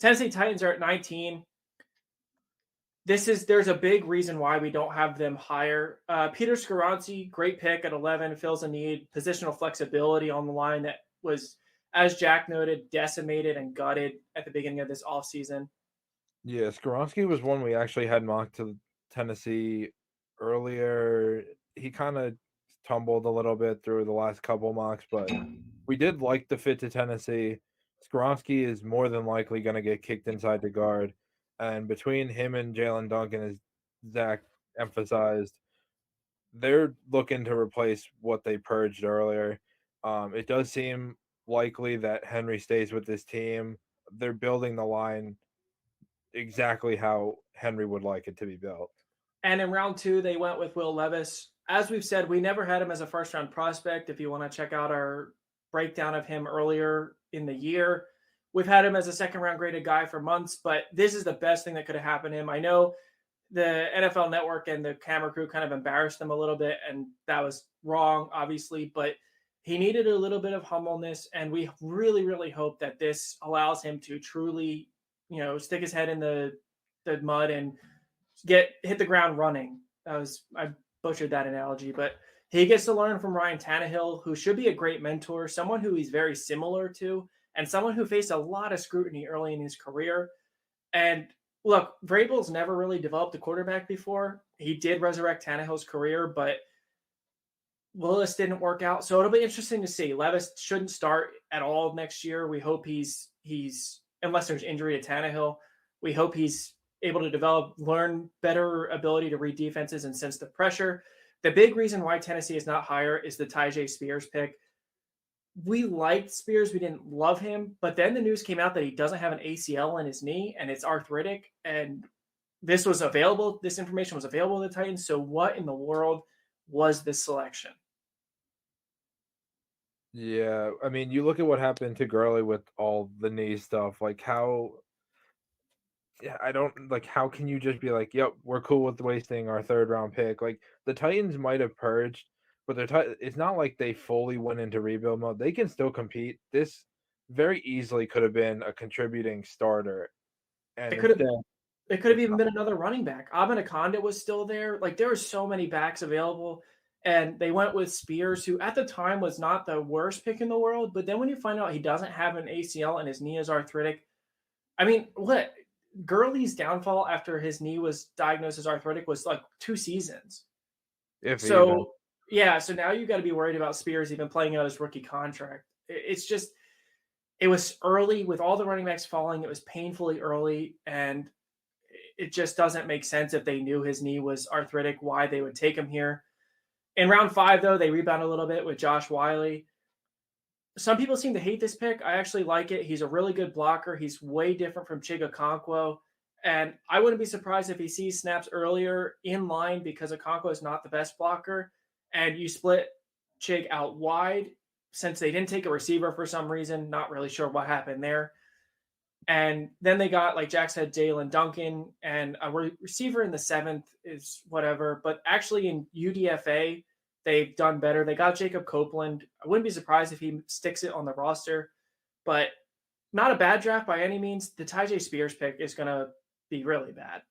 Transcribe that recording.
Tennessee Titans are at 19. There's a big reason why we don't have them higher. Peter Skoronski, great pick at 11, fills a need, positional flexibility on the line that was, as Jack noted, decimated and gutted at the beginning of this offseason. Yeah, Skoronski was one we actually had mocked to Tennessee earlier. He kind of tumbled a little bit through the last couple mocks, but we did like the fit to Tennessee. Skoronski is more than likely going to get kicked inside the guard, and between him and Jalen Duncan, as Zach emphasized, they're looking to replace what they purged earlier. It does seem likely that Henry stays with this team. They're building the line exactly how Henry would like it to be built. And in round 2, they went with Will Levis. As we've said, we never had him as a first round prospect. If you want to check out our breakdown of him earlier in the year, we've had him as a second round graded guy for months, but this is the best thing that could have happened to him. I know the NFL Network and the camera crew kind of embarrassed him a little bit, and that was wrong, obviously, but he needed a little bit of humbleness, and we really, really hope that this allows him to truly, stick his head in the mud and hit the ground running. I butchered that analogy, but he gets to learn from Ryan Tannehill, who should be a great mentor, someone who he's very similar to, and someone who faced a lot of scrutiny early in his career. And look, Vrabel's never really developed a quarterback before. He did resurrect Tannehill's career, but Willis didn't work out. So it'll be interesting to see. Levis shouldn't start at all next year. We hope he's unless there's injury to Tannehill, we hope he's able to learn better ability to read defenses and sense the pressure. The big reason why Tennessee is not higher is the Tyjae Spears pick. We liked Spears. We didn't love him. But then the news came out that he doesn't have an ACL in his knee and it's arthritic. And this was available. This information was available to the Titans. So what in the world was this selection? Yeah, I mean, you look at what happened to Gurley with all the knee stuff, like how yeah, I don't like how can you just be like, "Yep, we're cool with wasting our third round pick." Like the Titans might have purged, but it's not like they fully went into rebuild mode. They can still compete. This very easily could have been a contributing starter, and It could have instead it could have it's even not. been another running back. Abin Akonda was still there. Like there were so many backs available. And they went with Spears, who at the time was not the worst pick in the world. But then when you find out he doesn't have an ACL and his knee is arthritic, I mean, what Gurley's downfall after his knee was diagnosed as arthritic was like 2 seasons. If even. So yeah, so now you got to be worried about Spears even playing out his rookie contract. It's just it was early with all the running backs falling. It was painfully early, and it just doesn't make sense if they knew his knee was arthritic why they would take him here. In round 5, though, they rebound a little bit with Josh Wiley. Some people seem to hate this pick. I actually like it. He's a really good blocker. He's way different from Chig Okonkwo. And I wouldn't be surprised if he sees snaps earlier in line because Okonkwo is not the best blocker. And you split Chig out wide since they didn't take a receiver for some reason. Not really sure what happened there. And then they got, like Jack said, Jalen Duncan, and a receiver in the 7th is whatever. But actually in UDFA, they've done better. They got Jacob Copeland. I wouldn't be surprised if he sticks it on the roster, but not a bad draft by any means. The Tyjae Spears pick is going to be really bad.